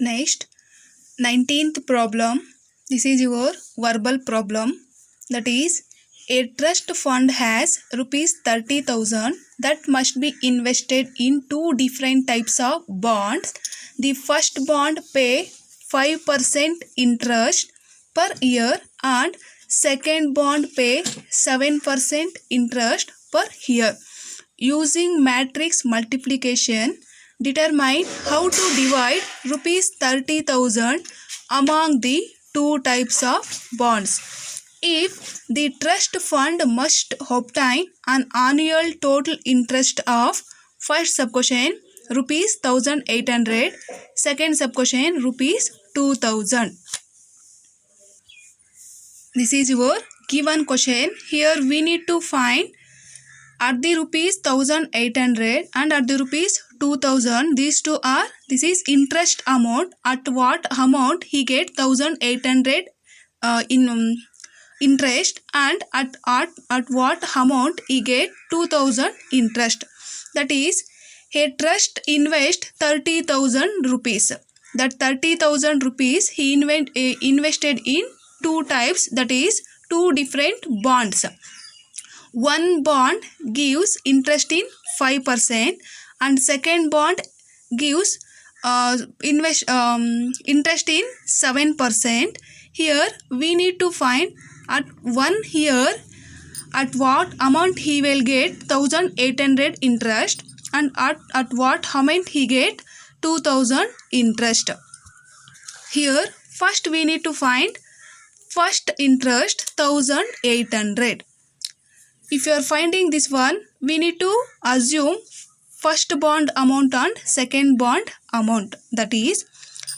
Next, 19th problem. This is your verbal problem. That is, a trust fund has rupees 30,000 that must be invested in two different types of bonds. The first bond pay 5% interest per year and second bond pay 7% interest per year. Using matrix multiplication, determine how to divide rupees 30,000 among the two types of bonds. If the trust fund must obtain an annual total interest of first sub-question rupees 1,800, second sub-question rupees 2,000. This is your given question. Here we need to find at the rupees 1,800 and at the rupees 2,000, these two are, this is interest amount. At what amount he get 1,800 in interest, and at what amount he get 2,000 interest. That is, a trust invest 30,000 rupees. That 30,000 rupees he invested in two types, that is two different bonds. One bond gives interest in 5% and second bond gives interest in 7%. Here we need to find at 1 year at what amount he will get 1,800 interest and at what amount he get 2,000 interest. Here first we need to find first interest 1,800. If you are finding this one, we need to assume first bond amount and second bond amount. That is,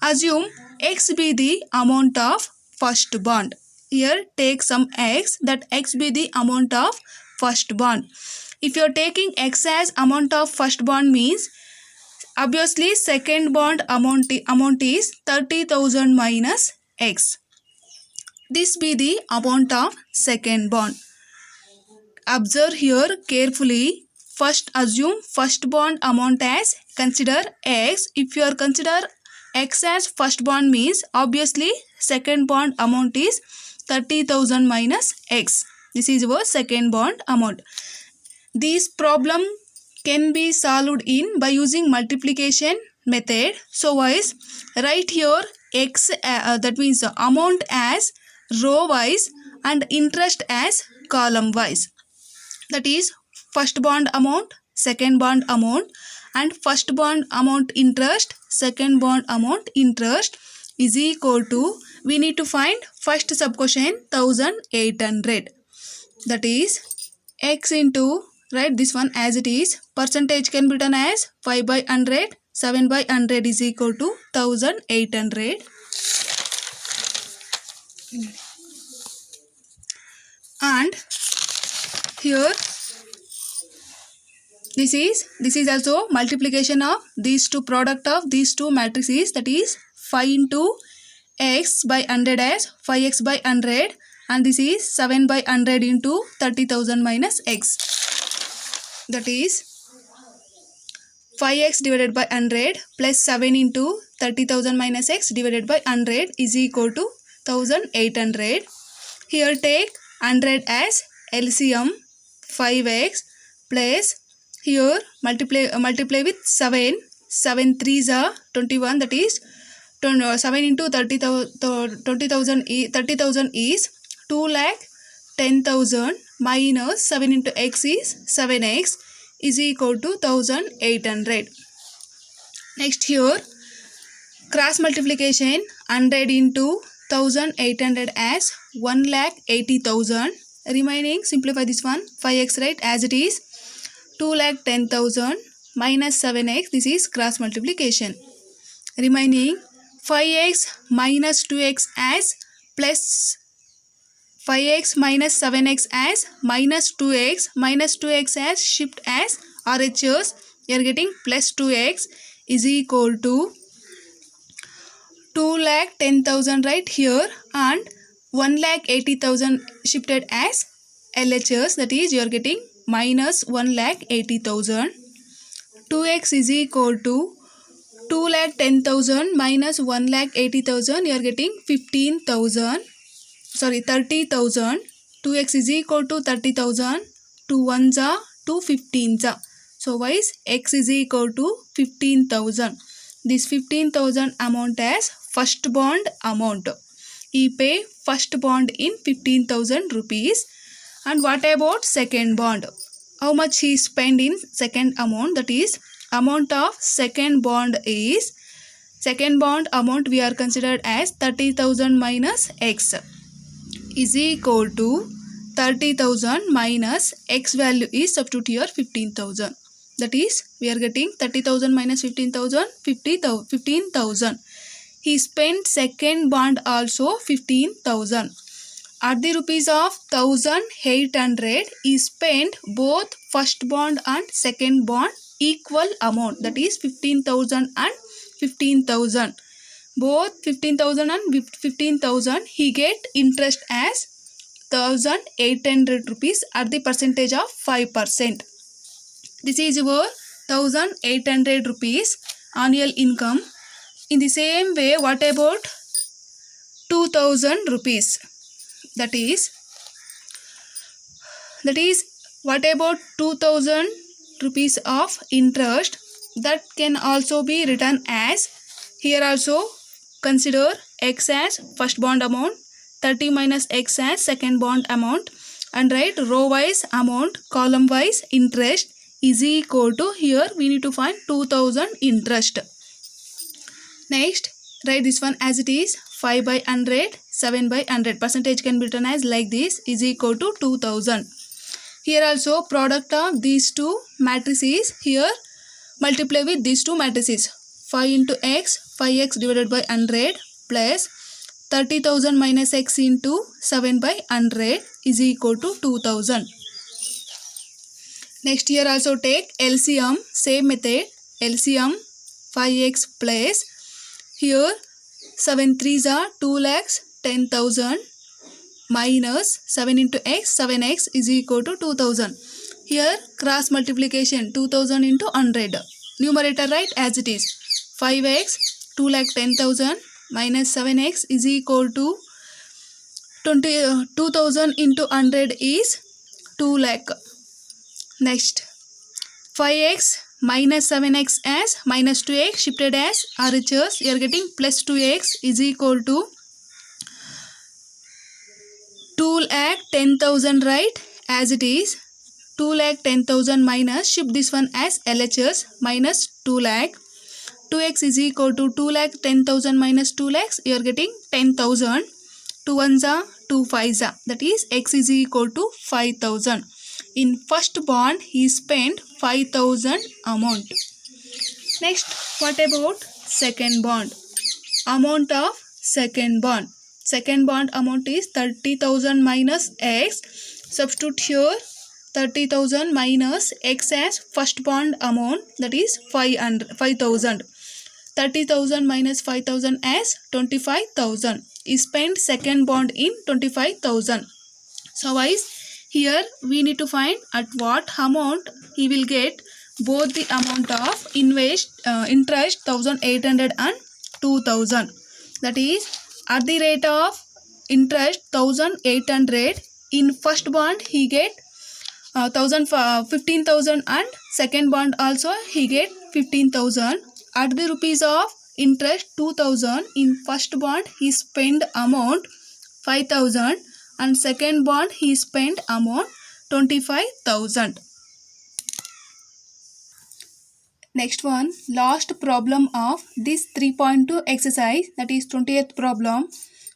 assume x be the amount of first bond. Here take some x, that x be the amount of first bond. If you are taking x as amount of first bond means, obviously second bond amount is 30,000 minus x. This be the amount of second bond. Observe here carefully. First assume first bond amount as, consider x. If you are consider x as first bond means, obviously second bond amount is 30,000 minus x. This is your second bond amount. This problem can be solved in by using multiplication method. So wise, write here x that means amount as row wise and interest as column wise. That is, first bond amount, second bond amount, and first bond amount interest, second bond amount interest is equal to, we need to find first sub-question 1,800. That is, x into, write this one as it is, percentage can be written as 5 by 100, 7 by 100 is equal to 1,800. And here this is also multiplication of these two, product of these two matrices, that is 5 into x by 100 as 5x by 100, and this is 7 by 100 into 30,000 minus x. That is 5x divided by 100 plus 7 into 30,000 minus x divided by 100 is equal to 1,800. Here take 100 as LCM, 5x plus here multiply with 7 3s are 21, that is 7 into 30,000 is 2,10,000 minus 7 into x is 7x is equal to 1,800. Next here cross multiplication, 100 into 1,800 as 1,80,000. Remaining, simplify this one, 5x right as it is, 2,10,000 minus 7x, this is cross multiplication. Remaining 5x minus 2x as plus 5x minus 7x as minus 2x as shift as RHS, you are getting plus 2x is equal to 2,10,000 right here, and 1,80,000 shifted as LHS, that is you are getting minus 1,80,000. 2x is equal to 2,10,000 minus 1,80,000, you are getting 15,000. Sorry, 30,000. 2x is equal to 30,000. 2 ones are 2 15s are. So why is x is equal to 15,000? This 15,000 amount as first bond amount. He pay first bond in 15,000 rupees. And what about second bond? How much he spend in second amount? That is amount of second bond is, second bond amount we are considered as 30,000 minus x is equal to 30,000 minus x value is substitute here 15,000. That is we are getting 30,000 minus 15,000, 15,000. He spent second bond also 15,000. At the rupees of 1,800, he spent both first bond and second bond equal amount. That is 15,000 and 15,000. Both 15,000 and 15,000 he get interest as 1,800 rupees at the percentage of 5%. This is your 1,800 rupees annual income. In the same way, what about 2,000 rupees? That is what about 2,000 rupees of interest? That can also be written as, here also consider x as first bond amount, 30 minus x as second bond amount, and write row wise amount, column wise interest is equal to, here we need to find 2,000 interest. Next, write this one as it is, 5 by 100, 7 by 100. Percentage can be written as like this, is equal to 2,000. Here also product of these two matrices, here multiply with these two matrices. 5 into x, 5x divided by 100 plus 30,000 minus x into 7 by 100 is equal to 2,000. Next, here also take LCM, same method, LCM 5x plus, here 7 3s are 2,10,000 minus 7 into x, 7x is equal to 2,000. Here cross multiplication, 2,000 into 100. Numerator write as it is, 5x 2,10,000 minus 7x is equal to 2,000 into 100 is 2 lakh. Next, 5x minus 7x as minus 2x shifted as RHS, you are getting plus 2x is equal to 2,10,000, right, as it is. 2,10,000 minus, shift this one as LHS, minus 2 lakh. 2x is equal to 2,10,000 minus 2 lakhs, you are getting 10,000. 2 ones are 2 5s are, that is x is equal to 5,000. In first bond he spent 5,000 amount. Next, what about second bond? Amount of second bond. Second bond amount is 30,000 minus x. Substitute here 30,000 minus x as first bond amount, that is 5,000. 30,000 minus 5,000 as 25,000. He spent second bond in 25,000. So guys, here we need to find at what amount he will get both the amount of interest 1,800 and 2,000. That is at the rate of interest 1,800, in first bond he get 15,000 and second bond also he get 15,000. At the rupees of interest 2,000, in first bond he spend amount 5,000 and second bond he spent amount 25,000. Next one, last problem of this 3.2 exercise, that is 20th problem.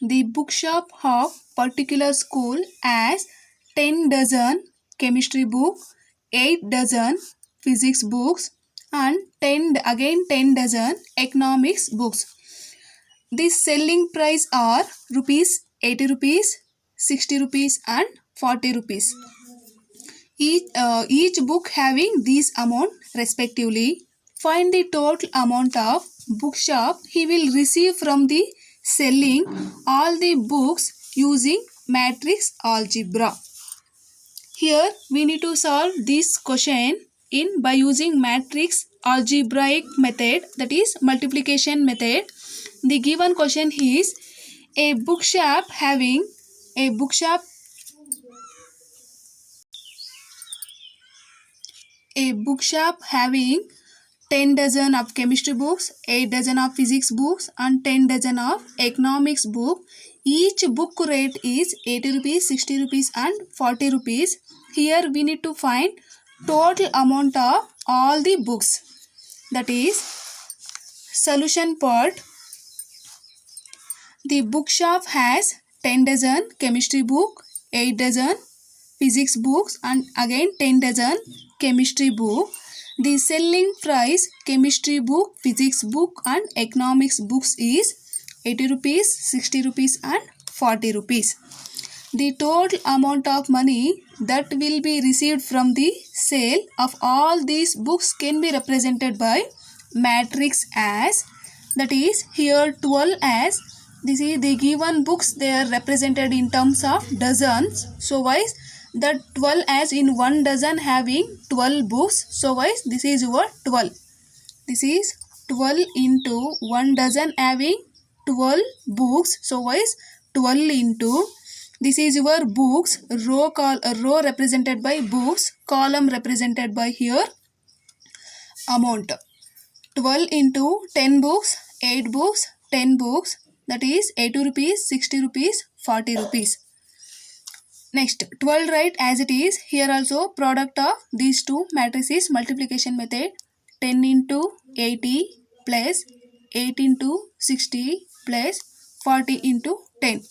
The bookshop of particular school has 10 dozen chemistry book, 8 dozen physics books and 10 dozen economics books. The selling price are rupees 80 rupees, 60 rupees and 40 rupees. Each book having these amount respectively. Find the total amount of bookshop he will receive from the selling all the books using matrix algebra. Here we need to solve this question by using matrix algebraic method, that is multiplication method. The given question is a bookshop having 10 dozen of chemistry books, 8 dozen of physics books and 10 dozen of economics book. Each book rate is 80 rupees, 60 rupees and 40 rupees. Here we need to find total amount of all the books. That is solution part. The bookshop has 10 dozen chemistry book, 8 dozen physics books and again 10 dozen chemistry book. The selling price chemistry book, physics book and economics books is 80 rupees, 60 rupees and 40 rupees. The total amount of money that will be received from the sale of all these books can be represented by matrix as, that is here 12 as, this is the given books, they are represented in terms of dozens. So wise that 12 as in one dozen having 12 books. So wise this is your 12. This is 12 into one dozen having 12 books. So wise 12 into, this is your books, row represented by books, column represented by here amount. 12 into 10 books, 8 books, 10 books, that is 80 rupees, 60 rupees, 40 rupees. Next 12 write as it is. Here also product of these two matrices multiplication method. 10 into 80 plus 8 into 60 plus 40 into 10.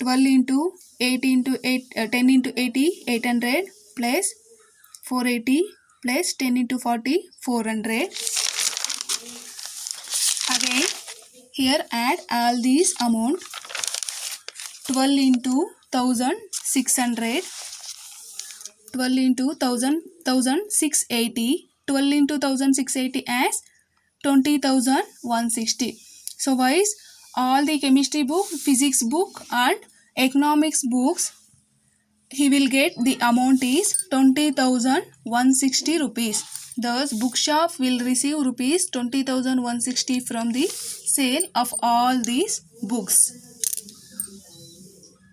12 into 8 into 8, 10 into 80, 800 plus 480 plus 10 into 40, 400. Again here add all these amount. 12 into 1600, 12 into 1680, 12 into 1680 as 20,160. So guys, all the chemistry book, physics book and economics books, he will get the amount is 20,160 rupees. Thus bookshop will receive rupees 20,160 from the sale of all these books.